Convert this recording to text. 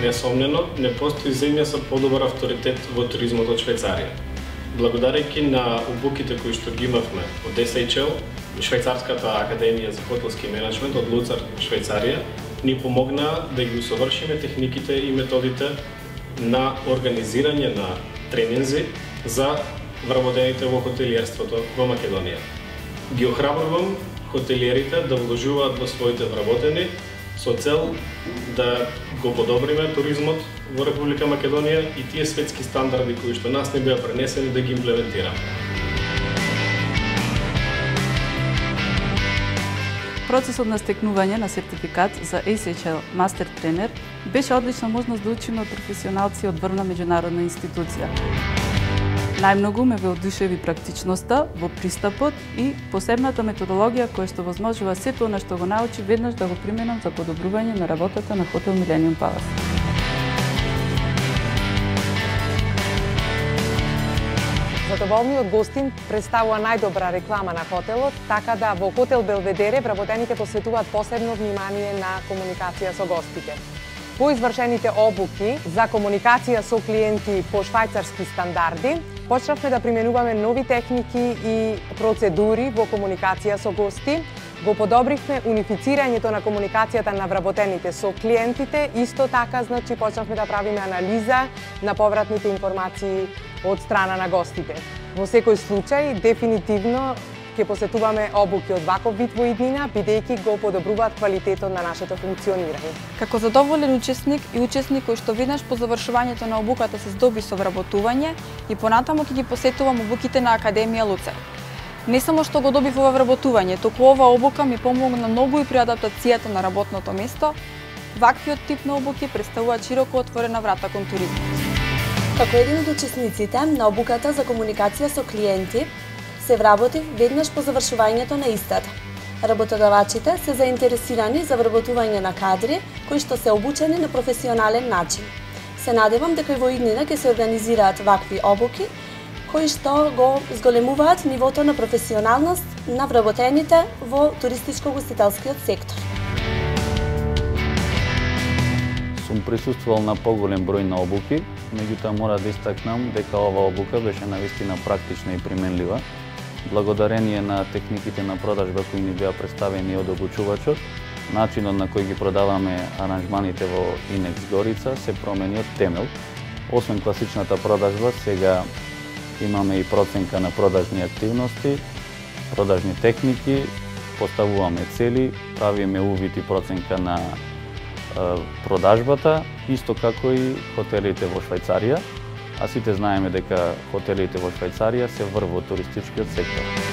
несомнено, не постои земја со подобар авторитет во туризмот од Швајцарија. Благодарејќи на обуките кои што ги имавме од SHL, Швајцарската академија за хотелски менеджмент од Луцар, Швајцарија, ни помогна да ги усовршиме техниките и методите на организирање на тренинзи за вработените во хотелиерството во Македонија. Ги охрабрувам хотелиерите да вложуваат во своите вработени со цел да го подобриме туризмот во Република Македонија и тие светски стандарди кои што нас не беа пренесени да ги имплементираме. Процесот на стекнување на сертификат за SHL Мастер тренер беше одлична можност да учиме од професионалци од врвна меѓународна институција. Најмногу ме воодушеви практичноста во пристапот и посебната методологија која што возможува сето она што го научи веднаш да го применам за подобрување на работата на хотел Millennium Palace. Задоволниот гостин представува најдобра реклама на хотелот, така да во хотел Белведере вработените посветуваат посебно внимание на комуникација со гостите. По извршените обуки за комуникација со клиенти по швајцарски стандарди, почнавме да применуваме нови техники и процедури во комуникација со гости, го подобривме унифицирањето на комуникацијата на вработените со клиентите, исто така почнавме да правиме анализа на повратните информации од страна на гостите. Во секој случај, дефинитивно ќе посетуваме обуки од ваков вид во иднина, бидејќи го подобруваат квалитетот на нашето функционирање. Како задоволен учесник и учесник кој што веднаш по завршувањето на обуката се здоби со вработување и понатаму ќе ги посетувам обуките на Академија Луцар. Не само што го добив ова вработување, туку ова обука ми помогна многу и при адаптацијата на работното место. Ваквиот тип на обуки представуваат широко отворена врата кон туризмот. Како еден од учесниците на обуката за комуникација со клиенти, се вработив веднаш по завршувањето на истата. Работодавачите се заинтересирани за вработување на кадри кои што се обучени на професионален начин. Се надевам дека во иднина ќе се организираат вакви обуки кои што го зголемуваат нивото на професионалност на вработените во туристичко-гостителскиот сектор. Сум присуствувал на поголем број на обуки, меѓутоа мора да истакнам дека ова обука беше навистина практична и применлива. Благодарение на техниките на продажба кои ни беа представени од обучувачот, начинот на кој ги продаваме аранжманите во Инекс Горица се промени од темел. Освен класичната продажба, сега имаме и проценка на продажни активности, продажни техники, поставуваме цели, правиме увид и проценка на продажбата, исто како и хотелите во Швајцарија, а сите знаеме дека хотелите во Швајцарија се врв во туристичкиот сектор.